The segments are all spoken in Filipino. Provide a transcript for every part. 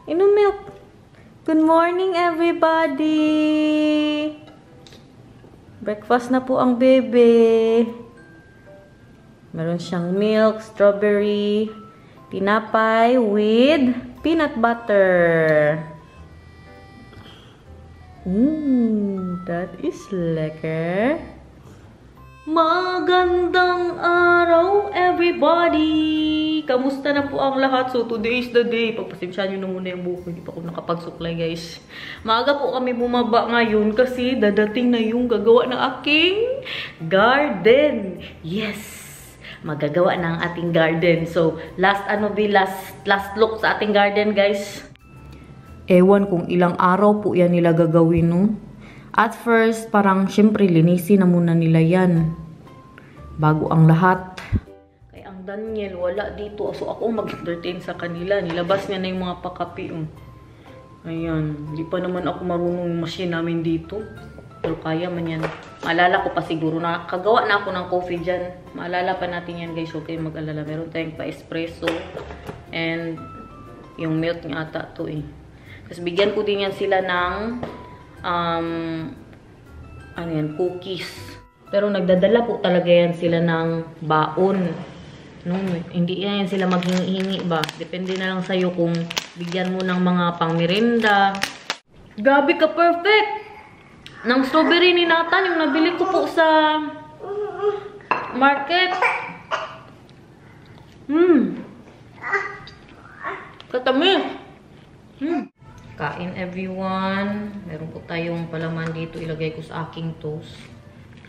Inom milk. Good morning, everybody. Breakfast na po ang bebe. Meron siyang milk, strawberry, tinapay with peanut butter. That is lekker. Magandang araw, everybody! Kamusta na po ang lahat? So, today is the day. Pagpasensyahan nyo na muna yung buko. Hindi pa ako nakapagsuklay, guys. Maaga po kami bumaba ngayon kasi dadating na yung gagawa ng aking garden. Yes! Magagawa na ang ating garden. So, last look sa ating garden, guys. Ewan kung ilang araw po yan nila gagawin, no? At first, parang syempre linisin na muna nila yan. Bago ang lahat. Kaya ang Daniel, wala dito. So ako mag-entertain sa kanila. Nilabas niya na yung mga pakapi. Ayan. Hindi pa naman ako marunong yung machine namin dito. Pero kaya man yan. Maalala ko pa siguro. Nakagawa na ako ng coffee dyan. Maalala pa natin yan, guys. Okay, mag-alala. Meron tayong pa-espresso. And yung milk niya ata to eh. Tapos bigyan ko din yan sila ng ano yan, cookies. Pero nagdadala po talaga yan sila ng baon. No, hindi yan sila maghingi-hingi ba? Depende na lang sa'yo kung bigyan mo ng mga pangmerenda. Gabi ka perfect! Ng strawberry ni Nathan, yung nabili ko po sa market. Katamis! Kain everyone. Meron po tayong palaman dito. Ilagay ko sa aking toast.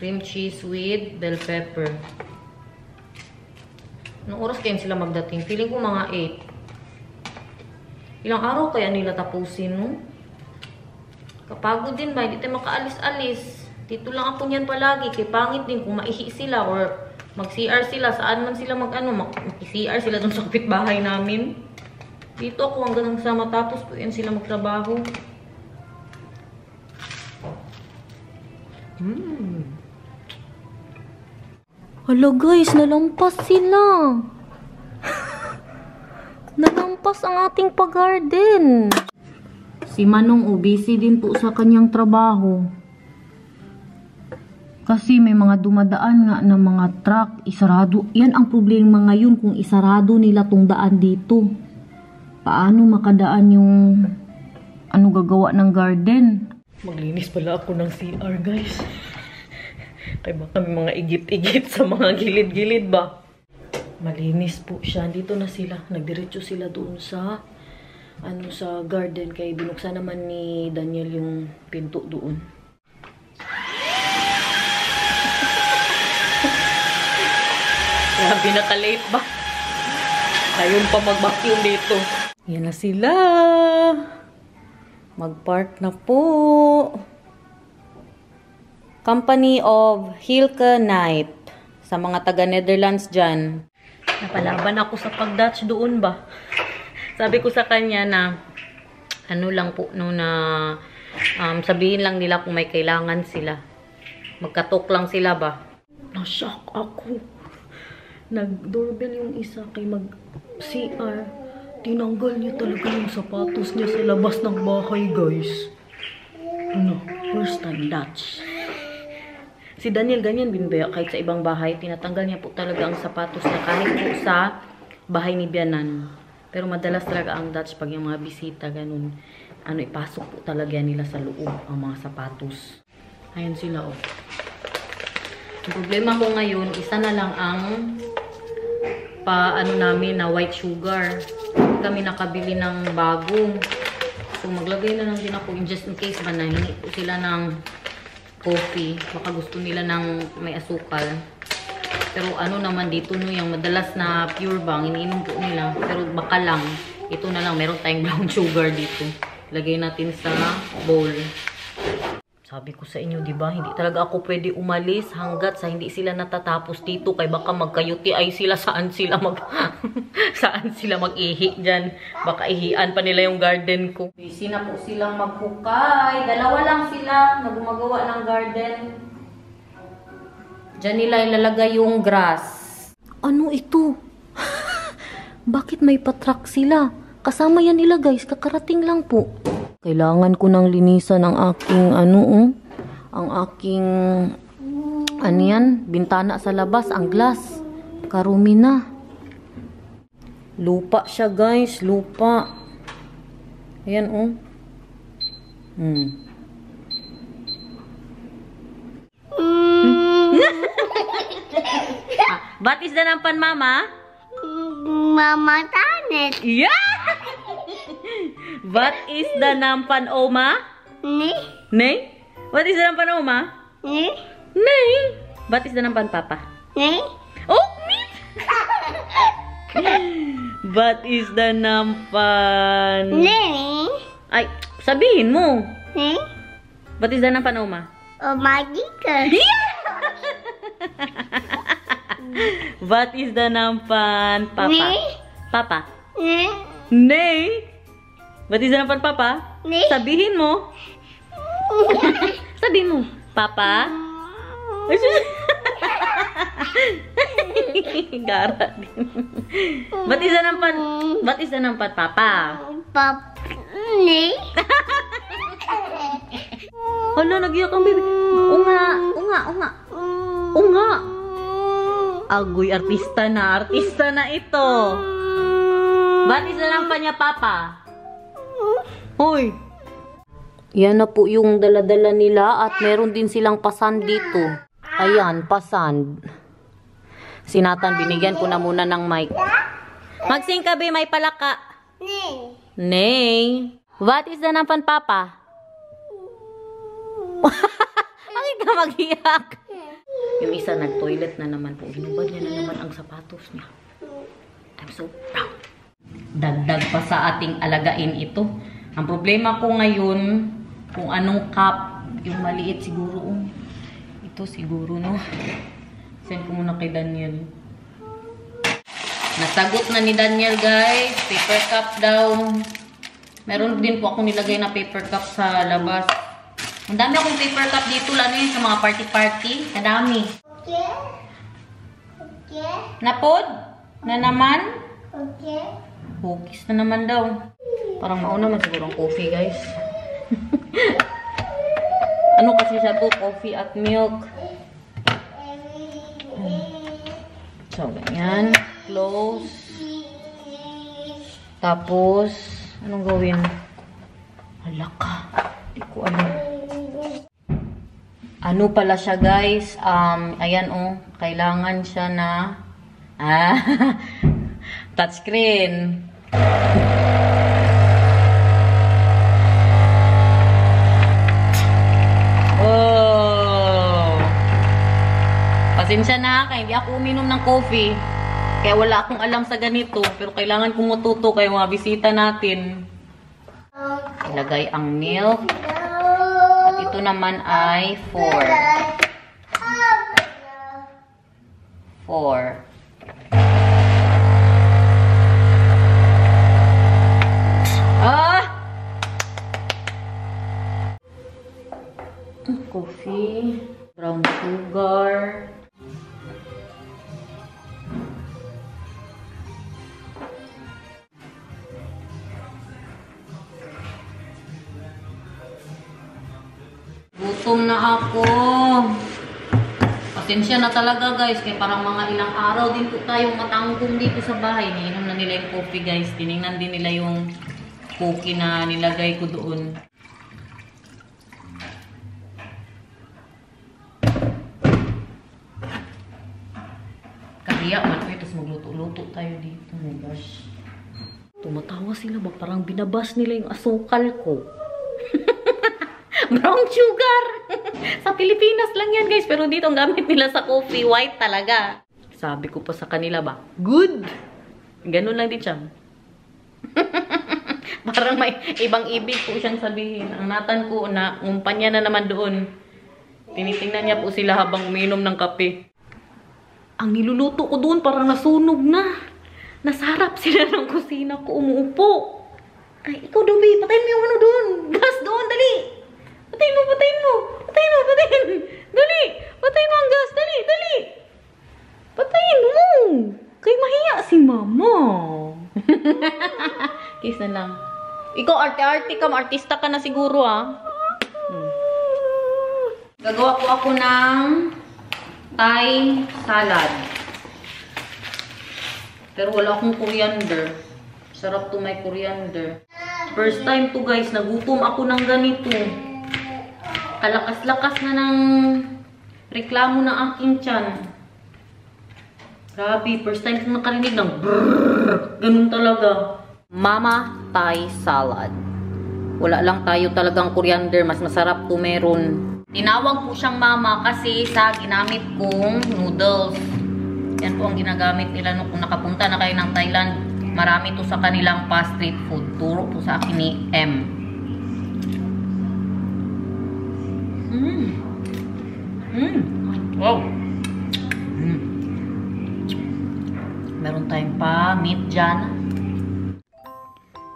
Cream cheese with bell pepper. Anong oras kaya sila magdating? Feeling ko mga 8. Ilang araw kaya nila tapusin, no? Kapagod din ba? Hindi tayo makaalis-alis. Dito lang ako niyan palagi. Kaya pangit din kung maihi sila or mag-CR sila. Saan man sila mag-CR sila dun sa kapitbahay namin. Dito ako hanggang sa matapos po yan sila magtrabaho. Hala guys, nalampas sila. Nalampas ang ating pag-garden. Si Manong busy din po sa kanyang trabaho. Kasi may mga dumadaan nga ng mga truck, isarado. Yan ang problema ngayon kung isarado nila tong daan dito. Paano makadaan yung gagawa ng garden? Maglinis pala ako ng CR, guys. Kaya baka may mga igit-igit sa mga gilid-gilid ba? Malinis po siya. Dito na sila. Nagdiretso sila doon sa sa garden. Kaya binuksan naman ni Daniel yung pinto doon. Grabe, naka-late ba? Ayun pa mag-vacuum dito. Yan na sila. Mag-park na po. Company of Hilke Knight. Sa mga taga-Netherlands dyan. Napalaban ako sa pag-Dutch doon ba? Sabi ko sa kanya na lang po, sabihin lang nila kung may kailangan sila. Magkatok lang sila ba? Na-shock ako. Nag-doorbell yung isa kay mag-CR. Tinanggal niya talaga yung sapatos niya sa labas ng bahay, guys. First time Dutch. Si Daniel ganyan binbaya kahit sa ibang bahay. Tinatanggal niya po talaga ang sapatos niya kahit po sa bahay ni Bianan. Pero madalas talaga ang Dutch pag yung mga bisita, ganun. Ipasok po talaga nila sa loob ang mga sapatos. Ayun sila, oh. Ang problema ko ngayon, isa na lang ang namin na white sugar. Kami nakabili ng bago. So, maglagay na lang din ako just in case ba na hindi po sila ng coffee. Baka gusto nila ng may asukal. Pero naman dito yung madalas na pure bang, iniinom po nila. Pero baka lang, ito na lang, meron tayong brown sugar dito. Lagay natin sa bowl. Sabi ko sa inyo, di ba? Hindi talaga ako pwede umalis hanggat sa hindi sila natatapos dito. Kay baka magkayuti ay sila saan sila mag-ihi dyan. Baka ihian pa nila yung garden ko. Busy na po silang maghukay. Dalawa lang sila na gumagawa ng garden. Diyan nila ilalagay yung grass. Ano ito? Bakit may patrak sila? Kasama yan nila guys, kakarating lang po. Kailangan ko nang linisan ang aking ang aking bintana sa labas, ang glass. Karumi na. Lupa siya guys, lupa. Ayan What is the nampan, Mama? Mama Tanet. Yeah! What is the nampan, Oma? Ni? Nay? What is the nampan, Oma? Ni? Nay? What is the nampan, Papa? Ni? Oh, me? What is the nampan? Ni? Ay, sabihin mo. Ni? What is the nampan, Oma? Oh, magical. What is the nampan, Papa? Ni? Papa? Ni? Nay? What is the nampan, Papa? Ni? Sabihin mo. Sabihin mo. Papa? Gara din. What is the nampan? What is the nampan, Papa? Pap. Ni? Hala, nagiyak ang baby. Unga. Agoy, artista na ito. What is the nampan niya, Papa? Hoy. Yan na po yung dala-dala nila at meron din silang pasan dito. Ayan, pasan. Sinatan, binigyan ko na muna ng mic. Magsing ka, be, may palaka. Ni? Nay. What is the nampan, Papa? Ay, ka mag-iyak. Yung isa nag-toilet na naman po. Hinubad niya na naman ang sapatos niya. I'm so proud. Dagdag pa sa ating alagain ito. Ang problema ko ngayon, kung anong cup, yung maliit siguro. Ito siguro, no? Send ko muna kay Daniel. Nasagot na ni Daniel, guys. Paper cup daw. Meron din po ako nilagay na paper cup sa labas. Ang dami akong paper cup dito, lalo yun sa mga party-party. Kadami. Okay. Okay. Napod? Na naman? Okay. Hugis na naman daw. Parang mauna man siguro ang coffee, guys. Ano kasi siya to? Coffee at milk. So, ganyan. Close. Tapos, anong gawin? Hala ka. Hindi ko alam. Ano pala siya, guys? Ayan, kailangan siya na touchscreen. Oh! Pasensya na, kaya hindi ako uminom ng coffee. Kaya wala akong alam sa ganito. Pero kailangan kong matuto kayo mga bisita natin. Ilagay ang milk. At ito naman ay 4. 4. Coffee, brown sugar. Gutom na ako. Pasensya na talaga, guys. Kaya parang mga ilang araw din po tayong matanggong dito sa bahay. Niinom na nila yung coffee, guys. Tinignan din nila yung cookie na nilagay ko doon. Kahiya man ko. Tapos magluto-luto tayo dito. Oh my gosh. Tumatawa sila ba? Parang binabas nila yung asukal ko. Brown sugar! Sa Pilipinas lang yan, guys. Pero dito ang gamit nila sa coffee, white talaga. Sabi ko pa sa kanila ba, good! Ganun lang din siya. Parang may ibang ibig po siyang sabihin. Ang natan ko na kumpanya na naman doon. Tinitingnan niya po sila habang uminom ng kape. Ang niluluto ko doon parang nasunog na. Nasarap sila ng kusina ko. Umuupo. Ay, ikaw Dubi, patayin mo yung ano doon. Gas doon, dali. Patayin mo, patayin mo. Patayin mo, patayin. Dali. Patayin mo ang gas. Dali, dali. Patayin mo. Kay mahiya si mama. Kiss na lang. Ikaw, arte-arte ka. Artista ka na siguro, ah. Gagawa po ako ng Thai salad. Pero wala akong coriander. Sarap to may coriander. First time to guys, nagutom ako ng ganito. Kalakas-lakas na ng reklamo ng aking tiyan. Grabe, first time kong nakarinig ng brrrr. Ganun talaga. Mama Thai salad. Wala lang tayo talagang coriander. Mas masarap to meron. Tinawag po siyang mama kasi sa ginamit kong noodles. Yan po ang ginagamit nila nung kung nakapunta na kayo ng Thailand. Marami to sa kanilang fast street food. Turo po sa akin ni M. Wow. Meron tayong pa meat dyan.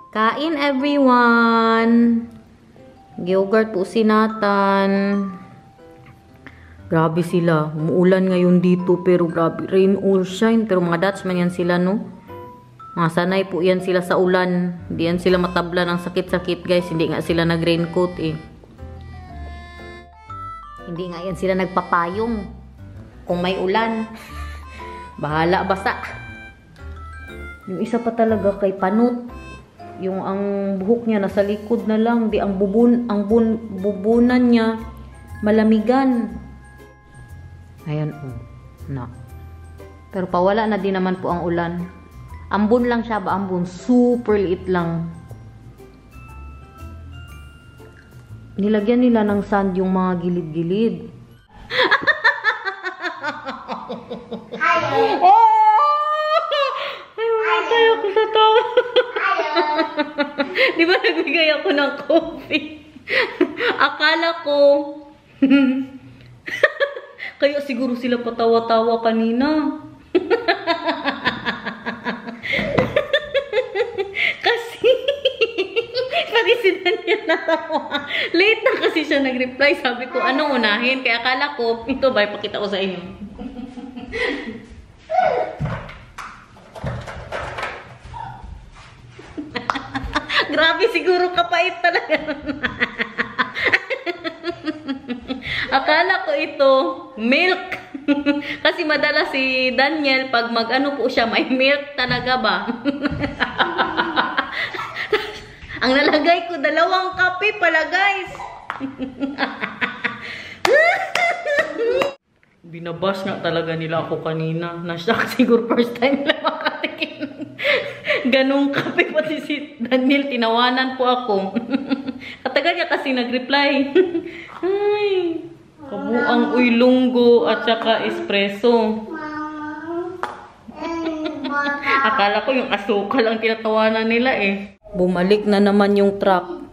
Kain everyone. Yogurt po si Nathan. Grabe sila. Umuulan ngayon dito pero grabe. Rain or shine. Pero mga Dutchman yan sila, no? Mga sanay po yan sila sa ulan. Hindi yan sila matabla ng sakit-sakit, guys. Hindi nga sila nag-raincoat, eh. Hindi nga yan sila nagpapayong. Kung may ulan. Bahala, basa. Yung isa pa talaga kay Panut. Yung ang buhok niya nasa likod na lang. Di ang bubunan niya malamigan. Ayan, oh. Na. Pero pawala na din naman po ang ulan. Ambon lang siya ba? Ambon. Super liit lang. Nilagyan nila ng sand yung mga gilid-gilid. Oh! Ay, mamatay ako sa tawa. Di ba nagbigay ako ng coffee? Akala ko. Kaya siguro sila patawa-tawa kanina. Kasi pati si Daniel natawa. Late na kasi siya nag-reply. Sabi ko, anong unahin? Kaya akala ko, ito ba, ipakita ko sa inyo. Grabe, siguro kapait talaga. Akala ko ito, milk. Kasi madalas si Daniel, pag mag-ano po siya, may milk talaga ba? Ang nalagay ko, 2 kape pala, guys. Binabas nga talaga nila ako kanina. Na-shock siguro first time lang makatikin. Ganong kape, pati si Daniel, tinawanan po ako. Katagal niya kasi nag-reply. Ay, kabuang uylunggo at saka espresso. Akala ko yung asukal ang tinatawanan nila eh. Bumalik na naman yung truck.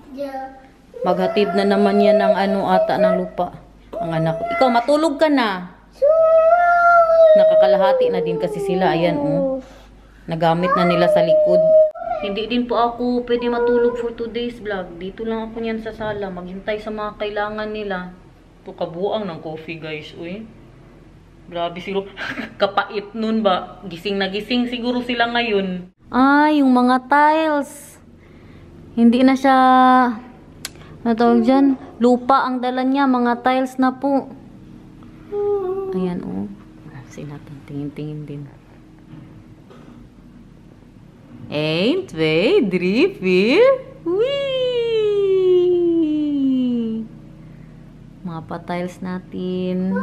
Maghatid na naman yan ng ano ata ng lupa. Ang anak ko. Ikaw, matulog ka na. Nakakalahati na din kasi sila. Ayan, oh. Nagamit na nila sa likod. Hindi din po ako pwede matulog for today's vlog. Dito lang ako niyan sa sala. Maghintay sa mga kailangan nila. Ito kabuang ng coffee, guys. Uy. Grabe siguro. Kapait nun ba? Gising na gising siguro sila ngayon. Yung mga tiles. Hindi na siya, natawag dyan, lupa ang dala niya. Mga tiles na po. Ayan, oh. Sinatan, tingin-tingin din. 1, 2, 3, 4. Whee! Mga pa-tiles natin.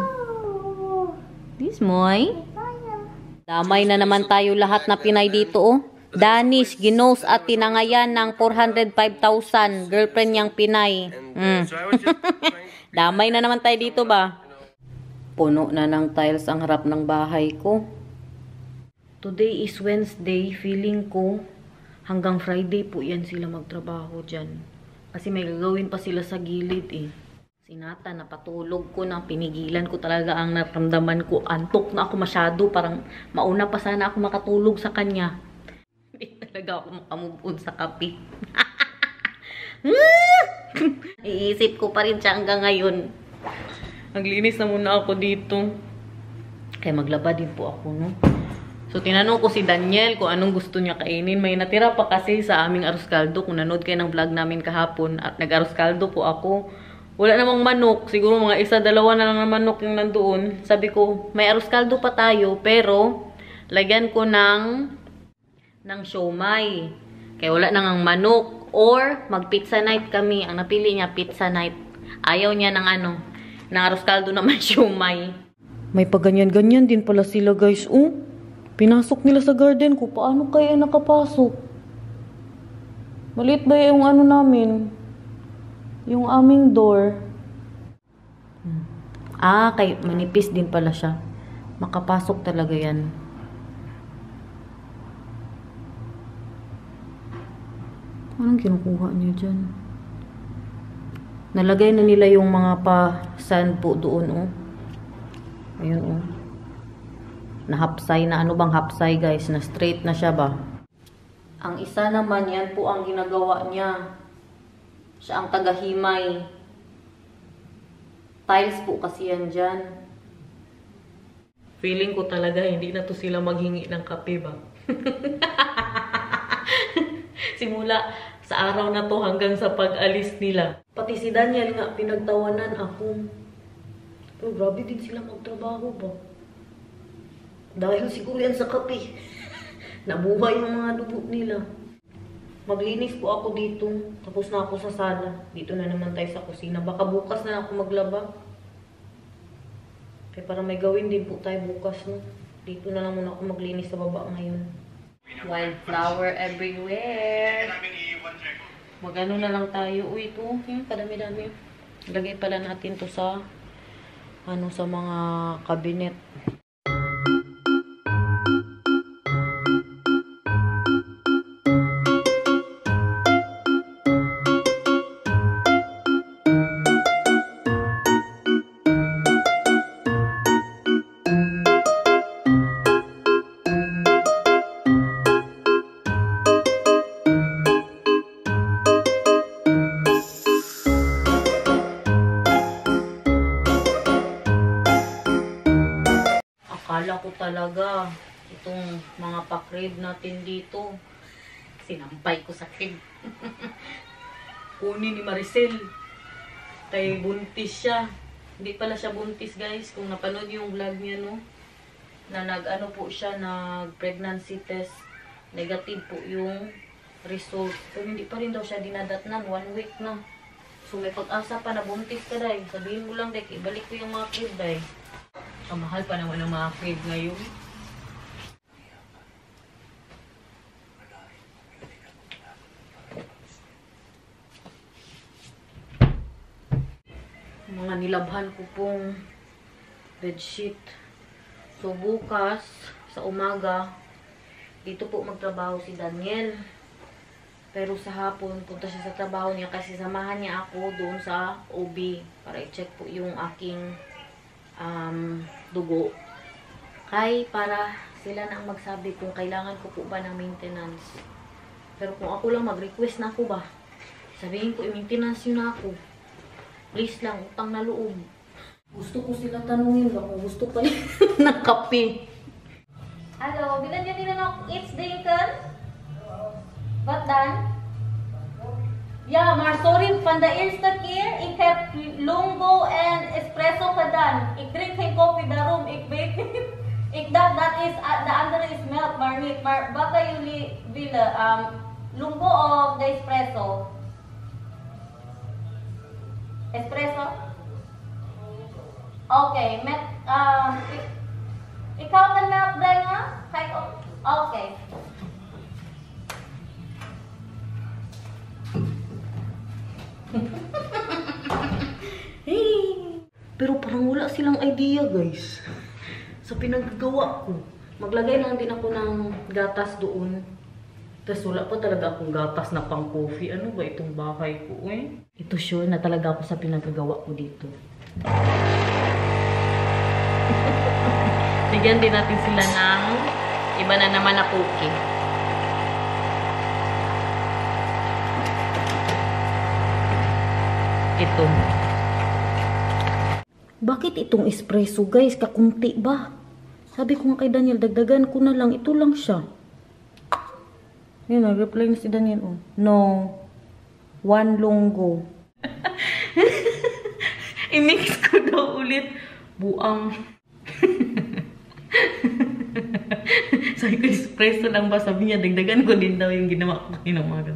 This moy. Damay na naman tayo lahat na Pinay dito, oh. Danish, ginos at tinangayan ng 405,000. Girlfriend niyang Pinay. Damay na naman tayo dito ba? Puno na ng tiles ang harap ng bahay ko. Today is Wednesday. Feeling ko hanggang Friday po yan sila magtrabaho dyan. Kasi may gagawin pa sila sa gilid eh. Sinata, napatulog ko na. Pinigilan ko talaga ang naramdaman ko. Antok na ako masyado. Parang mauna pa sana ako makatulog sa kanya. Hindi talaga ako makamove on sa kape. Iisip ko pa rin siya hanggang ngayon. Naglinis na muna ako dito. Kaya maglaba din po ako, no? So, tinanong ko si Daniel kung anong gusto niya kainin. May natira pa kasi sa aming arroz caldo. Kung nanood kayo ng vlog namin kahapon at nag-arroz caldo po ako. Wala namang manok. Siguro mga isa, dalawa na lang na manok yung nandoon. Sabi ko, may arroz caldo pa tayo. Pero, lagyan ko ng siomay. Kaya wala nang ang manok. Or, mag-pizza night kami. Ang napili niya, pizza night. Ayaw niya ng ng arroz caldo naman siomay. May paganyan-ganyan din pala sila guys. Pinasok nila sa garden ko. Paano kaya nakapasok? Maliit ba yung namin? Yung aming door. Kay manipis din pala siya. Makapasok talaga yan. Anong kinukuha niya dyan? Nalagay na nila yung mga pa-sand po doon, Ayun, Na-hapsay na. Ano bang hapsay, guys? Na straight na siya ba? Ang isa naman, yan po ang ginagawa niya. Siya ang tagahimay. Tiles po kasi yan dyan. Feeling ko talaga, hindi na to sila maghingi ng kape ba? Simula sa araw na to hanggang sa pag-alis nila. Pati si Daniel nga, pinagtawanan ako. Pero grabe din sila magtrabaho ba? Dahil siguro yan sa kape. Nabuhay yung mga dugo nila. Maglinis po ako dito. Tapos na ako sa sala. Dito na naman tayo sa kusina. Baka bukas na ako maglaba. Kaya para may gawin din po tayo bukas. Dito na lang muna ako maglinis sa baba ngayon. Wildflower everywhere. Magano na lang tayo. Uy, ito. Kadami-dami. Lagay pala natin to sa sa mga cabinet. Akala ko talaga itong mga pakrib natin dito, sinampay ko sa crib. Kunin ni Maricel. Kay buntis siya. Hindi pala siya buntis, guys. Kung napanood yung vlog niya, na nag-ano po siya, nag-pregnancy test. Negative po yung result. Pero hindi pa rin daw siya dinadatnan. 1 week na. So may pag-asa pa na buntis ka, day. Sabihin mo lang, day, ibalik ko yung mga crib, day. Kamahal pa naman ang mga crib ngayon. Mga nilabhan ko pong bedsheet. So bukas, sa umaga, dito po magtrabaho si Daniel. Pero sa hapon, punta siya sa trabaho niya kasi samahan niya ako doon sa OB para i-check po yung aking dugo. Para sila na ang magsabi kung kailangan ko po ba ng maintenance. Pero kung ako lang mag-request na ako ba, sabihin ko i-maintenance yun na ako. Please lang, utang na loob. Gusto ko sila tanungin ba kung gusto pa ng kape. Hallo, binanyan nila ng It's Dinkel? Wat dan? Ja, maar sorry, van de eerste keer, ik heb lungo en espresso gedaan. Ik drink geen koffie, daarom, ik weet niet. Ik dacht dat is, de andere is milk, maar niet. Maar wat gaan jullie willen? Lungo of de espresso? Espresso? Oké, met, ik hou de melk brengen. Kijk op. Oké. Pero parang wala silang idea, guys. Sa pinagagawa ko. Maglagay lang din ako ng gatas doon. Tapos wala pa talaga akong gatas na pang coffee. Ano ba itong bahay ko, Ito sure na talaga ako sa pinagagawa ko dito. Bigyan din natin sila ng iba na naman na cookie. Ito. Bakit itong espresso, guys? Kakunti ba? Sabi ko nga kay Daniel, dagdagan ko na lang. Ito lang siya. Yun, nag-reply na si Daniel. Oh. No. 1 longgo. I-mix ko daw ulit. Buang. Sabi ko, espresso lang ba? Sabi niya, dagdagan ko din daw yung ginawa ko kinamaga.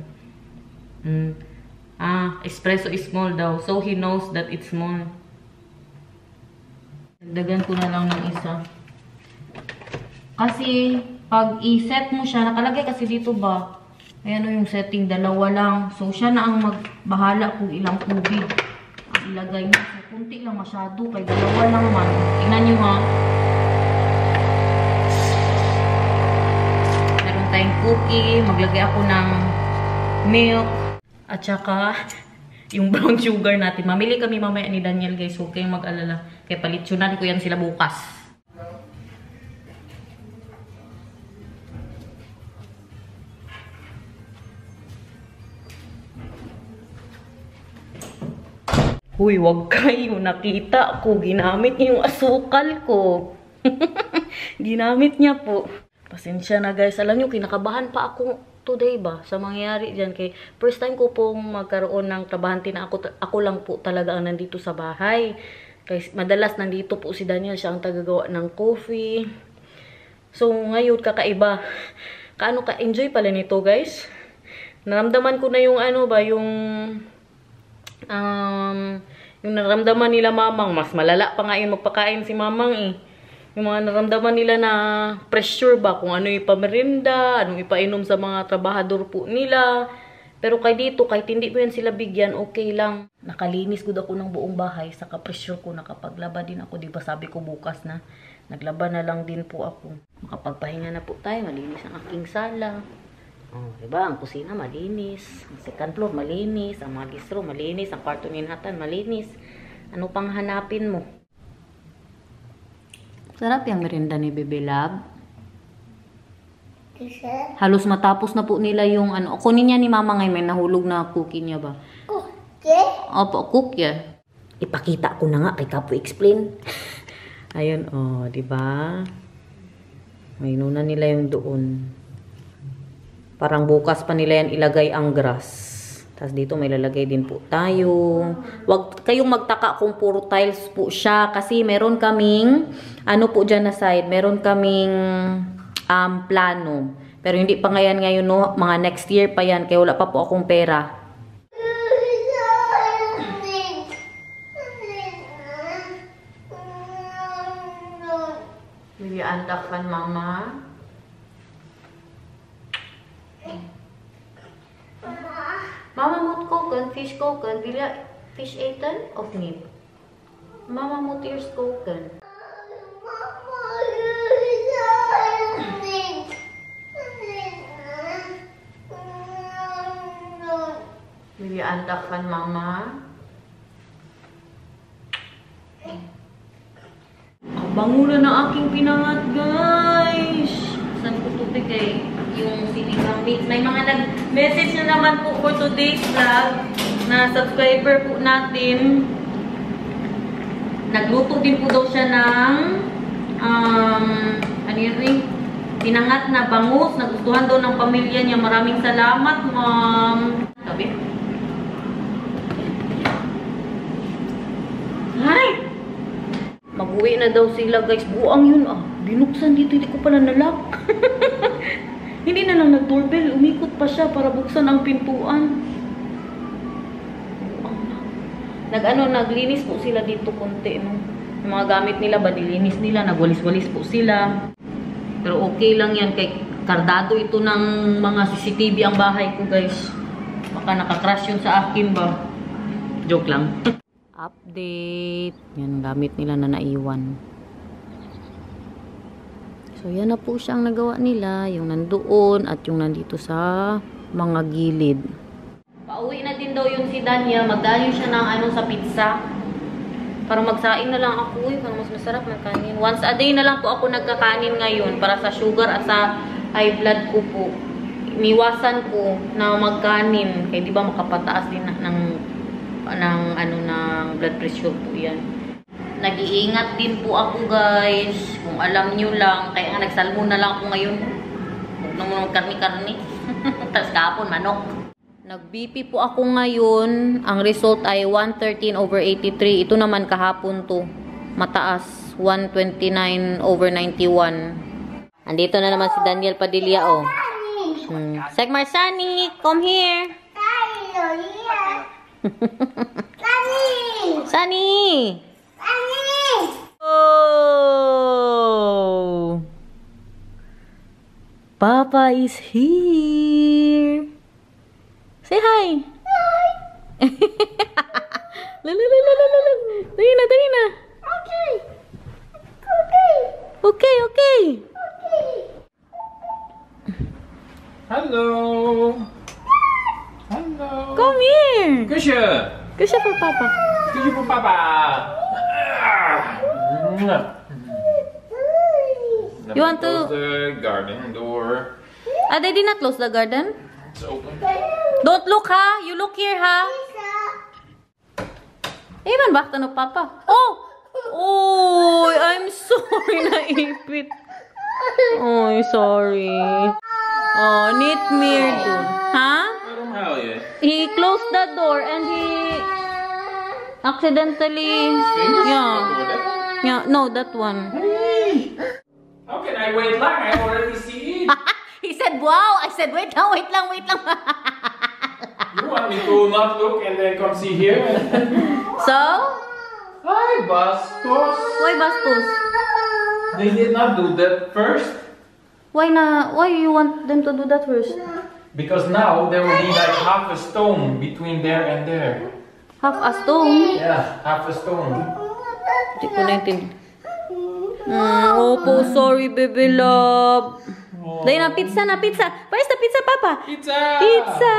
Espresso is small daw. So, he knows that it's small. Dagdagan ko na lang ng isa. Kasi, pag i-set mo siya, nakalagay kasi dito ba? Ayan o yung setting, 2 lang. So, siya na ang magbahala kung ilang tubig ang ilagay mo. So, kunti lang masyado. Kay 2 lang man. Tingnan nyo ha. Meron tayong cookie. Maglagay ako ng milk. At saka, yung brown sugar natin. Mamili kami mamaya ni Daniel guys. Huwag kayong mag-alala. Kaya palitsunan ko yan sila bukas. Huy, wag kayo. Nakita ko. Ginamit niya yung asukal ko. Ginamit niya po. Pasensya na guys. Alam niyo, kinakabahan pa ako today ba? Sa mangyayari dyan. Kay first time ko pong magkaroon ng trabahante na ako lang po talaga ang nandito sa bahay. Kay madalas nandito po si Daniel. Siya ang tagagawa ng coffee. So, ngayon kakaiba. Kaano ka-enjoy pala nito guys? Naramdaman ko na yung ano ba, yung naramdaman nila mamang, mas malala pa nga yung magpakain si mamang eh. Yung mga naramdaman nila na pressure ba, kung ano yung pamerinda, anong ipainom sa mga trabahador po nila. Pero kay dito, kahit hindi ko yan sila bigyan, okay lang. Nakalinis ko ako ng buong bahay, saka pressure ko, nakapaglaba din ako. Diba sabi ko bukas na, naglaba na lang din po ako. Makapagpahinga na po tayo, malinis ang aking sala. Oh, diba? Ang kusina malinis, ang second floor malinis, ang mga gistro malinis, ang kwarto ninhatan malinis. Ano pang hanapin mo? Sarap yung merinda ni Bebe Love. Halos matapos na po nila yung ano. Kunin niya ni Mama ngayon, may nahulog na cookie niya ba? Cookie? Opo, cookie. Ipakita ko na nga kay Kapo explain. Ayun, oh, diba? May nuna nila yung doon. Parang bukas pa nila yan ilagay ang grass. Tapos dito may lalagay din po tayo. Huwag kayong magtaka kung puro tiles po siya. Kasi meron kaming, ano po dyan na side, meron kaming plano. Pero hindi pa ngayon no, mga next year pa yan. Kaya wala pa po akong pera. Will you andak van Mama? Mama moet koken, fish koken. Wil je fish eten of niet? Mama moet eerst koken. Wil je aandacht van Mama? Bango na ng aking pinangat, guys. Saan ko tubig eh? Yung sinigang meat. May mga nag-message na naman po for today's vlog na subscriber po natin. Nagluto din po daw siya ng ano yun rin? Pinangat na bangus. Nagustuhan daw ng pamilya niya. Maraming salamat, Mom. Sabi? Hi! Mag-uwi na daw sila, guys. Buang yun, ah. Binuksan dito. Hindi ko pala nalock. Hindi na lang nag-doorbell. Umikot pa siya para buksan ang pintuan. Buang na. Naglinis po sila dito konti, no? Yung mga gamit nila ba, nilinis nila. Nagwalis-walis po sila. Pero okay lang yan. Kay kardado ito ng mga CCTV ang bahay ko, guys. Baka nakakrush yun sa akin ba? Joke lang. Update. Yan, gamit nila na naiwan. So, yan na po siyang nagawa nila. Yung nandoon at yung nandito sa mga gilid. Pauwi na din daw yung si Daniel. Magdali siya ng sa pizza. Para magsaing na lang ako. Para mas masarap ng kanin. Once a day na lang po ako nagkakanin ngayon. Para sa sugar at sa high blood ko po. Iniwasan ko na magkanin. Kaya di ba makapataas din ng blood pressure po yan. Nag-iingat din po ako, guys. Kung alam nyo lang. Kaya nga nagsalmon na lang ako ngayon. Huwag naman karni-karni. Tapos kahapon, manok. Nag-BP po ako ngayon. Ang result ay 113/83. Ito naman kahapon to. Mataas. 129/91. Andito na naman si Daniel Padilla, oh. Sek Marsani, come here. Sunny! Oh! Papa is here. Say hi. Hi. Dali na. Okay. Hello. Come here. Kusha. Kusha for Papa. Kusha for Papa. You want to... Close the garden door. They did not close the garden? It's open. Don't look, ha? You look here, ha? Iban ba? Tanong Papa. Oh! Oh, I'm sorry, naipit. Oh, sorry. Oh, nitmir dun. Ha? He closed the door and he accidentally... Yeah, no, that one. How can I wait long? I already see it. He said, wow! I said, wait lang. You want me to not look and then come see here? So? Hi, Bastos. Why Bastos? They did not do that first. Why you want them to do that first? Because now there will be like half a stone between there and there. Half a stone? Yeah, half a stone. Hindi ko naintindihan. Opo, sorry, baby love. Dahil na, pizza. Where's the pizza, Papa? Pizza! Pizza,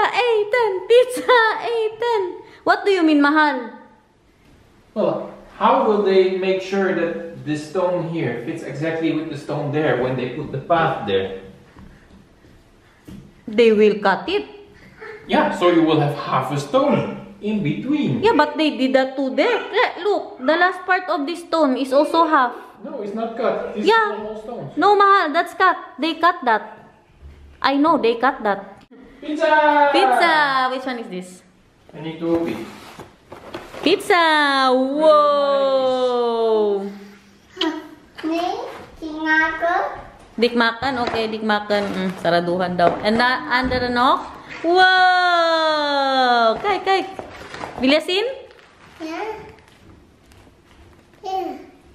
Ethan. What do you mean, mahal? Well, how will they make sure that this stone here fits exactly with the stone there when they put the path there? They will cut it. Yeah, so you will have half a stone in between. Yeah, but they did that too there. Look, the last part of this stone is also half. No, it's not cut. This Yeah. is all stones. No, mahal, that's cut. They cut that. I know, they cut that. Pizza! Pizza! Which one is this? I need to open. Pizza! Whoa! Dikmakan? Okay, dikmakan. Saraduhan daw. And under the knock? Wow! Kay. Bilasin? Yeah.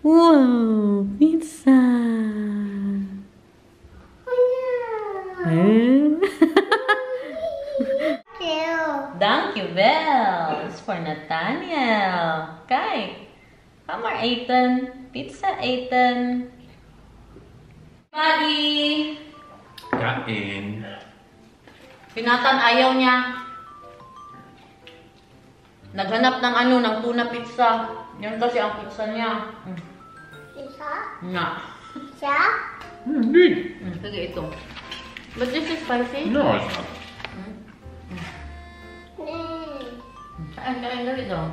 Wow! Pizza! Thank you, Bells, for Nathaniel. Kay. Hammer, Ethan. Pizza, Ethan. Buddy! Kain. Pinatan ayaw niya. Naghanap ng ng tuna pizza. Yan kasi ang pizza niya. Nga. Good. Sige ito. But this is spicy. No, it's not. Kain gawin daw.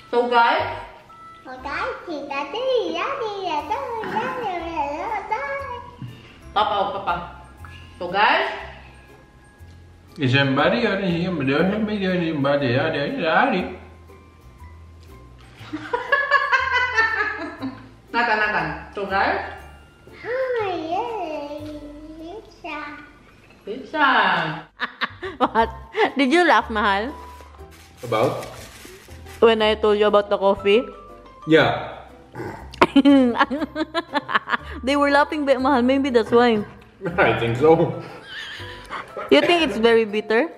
So guys, Papa. So guys, Is somebody on here? But don't have me doing anybody out there. Nathan. So guys, pizza. What? Did you laugh, mahal? About? When I told you about the coffee? Yeah. They were laughing, mahal. Maybe that's why. I think so. You think it's very bitter?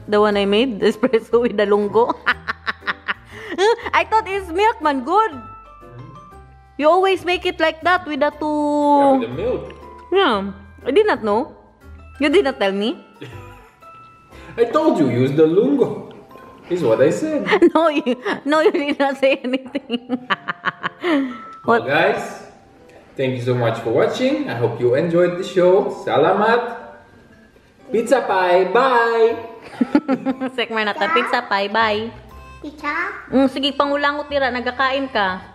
The one I made? The espresso with the lungo? I thought it's milk, man. Good. You always make it like that with the two... Yeah, with the milk. Yeah. I did not know. You did not tell me. I told you, use the lungo. Is what I said. No, you did not say anything. Well, guys, thank you so much for watching. I hope you enjoyed the show. Salamat. Pizza pie. Bye. Sekmar na ta pizza pie. Bye. Pizza. Sige, pangulangot tira. Nagkakain ka.